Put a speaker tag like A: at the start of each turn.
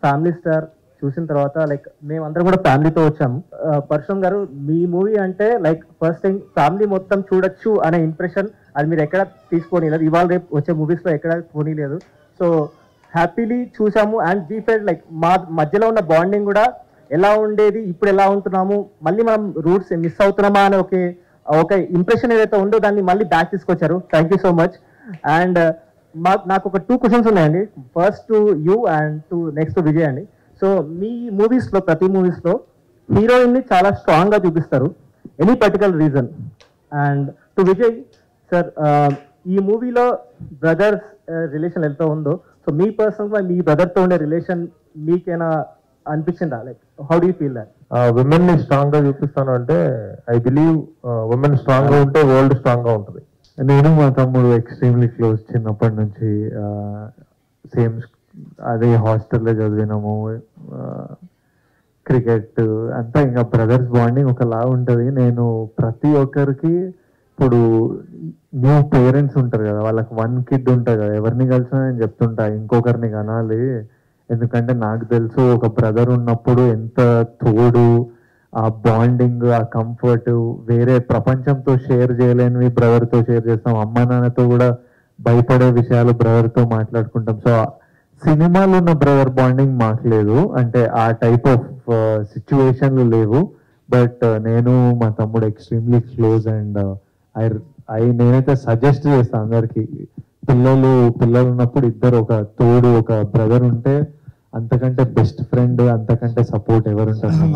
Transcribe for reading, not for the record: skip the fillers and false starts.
A: Family star చూసిన తర్వాత like మేమందరం కూడా ఫ్యామిలీతో వచ్చాము. పరశురామ్ గారు, మీ మూవీ అంటే లైక్ ఫస్ట్ థింగ్ ఫ్యామిలీ మొత్తం చూడొచ్చు అనే ఇంప్రెషన్ అది మీరు ఎక్కడ తీసుకోనిలేదు, ఇవాళ రేపు వచ్చే మూవీస్లో ఎక్కడ పోనీలేదు. సో హ్యాపీలీ చూసాము అండ్ వీ ఫెల్ట్ లైక్ మా మధ్యలో ఉన్న బాండింగ్ కూడా ఎలా ఉండేది, ఇప్పుడు ఎలా ఉంటున్నాము, మళ్ళీ మనం రూట్స్ మిస్ అవుతున్నామా అనే ఒక ఇంప్రెషన్ ఏదైతే ఉందో దాన్ని మళ్ళీ బ్యాక్ తీసుకొచ్చారు. Thank you so much. And నాకు ఒక 2 క్వశ్చన్స్ ఉన్నాయండి. First to you and next Vijay అండి. సో మీ మూవీస్లో ప్రతి మూవీస్లో హీరోయిన్ని చాలా స్ట్రాంగ్గా చూపిస్తారు, any particular reason? And to Vijay sir, ఈ మూవీలో బ్రదర్స్ రిలేషన్ ఎంత ఉందో, సో మీ పర్సనల్గా మీ బ్రదర్తో ఉండే రిలేషన్ మీకేనా అనిపించిందా? Like how do you feel that?
B: Women ని స్ట్రాంగ్ గా చూపిస్తాను అంటే ఐ బిలీవ్ విమెన్ స్ట్రాంగ్ గా ఉంటే వరల్డ్ స్ట్రాంగ్ గా ఉంటుంది.
C: నేను మా తమ్ముడు ఎక్స్ట్రీమ్లీ క్లోజ్, చిన్నప్పటి నుంచి సేమ్ అదే హాస్టల్లో చదివినాము, క్రికెట్ అంతా ఇంకా బ్రదర్స్ బాండింగ్ ఒకలా ఉంటుంది. నేను ప్రతి ఒక్కరికి ఇప్పుడు న్యూ పేరెంట్స్ ఉంటారు కదా, వాళ్ళకి 1 కిడ్ ఉంటుంది కదా, ఎవరిని కలిసినా నేను చెప్తుంటా ఇంకొకరిని కనాలి, ఎందుకంటే నాకు తెలుసు ఒక బ్రదర్ ఉన్నప్పుడు ఎంత తోడు, ఆ బాండింగ్, ఆ కంఫర్ట్ వేరే ప్రపంచంతో షేర్ చేయలేనివి బ్రదర్తో షేర్ చేస్తాం. అమ్మ నాన్నతో కూడా భయపడే విషయాలు బ్రదర్తో మాట్లాడుకుంటాం. సో సినిమాలో ఉన్న బ్రదర్ బాండింగ్ మాకు లేదు, అంటే ఆ టైప్ ఆఫ్ సిచ్యువేషన్లు లేవు. బట్ నేను మా తమ్ముడు ఎక్స్ట్రీమ్లీ క్లోజ్ అండ్ నేనైతే సజెస్ట్ చేస్తాను అందరికి, పిల్లలు ఉన్నప్పుడు ఇద్దరు ఒక తోడు, ఒక బ్రదర్ ఉంటే అంతకంటే బెస్ట్ ఫ్రెండ్, అంతకంటే సపోర్ట్ ఎవరు ఉంటారు?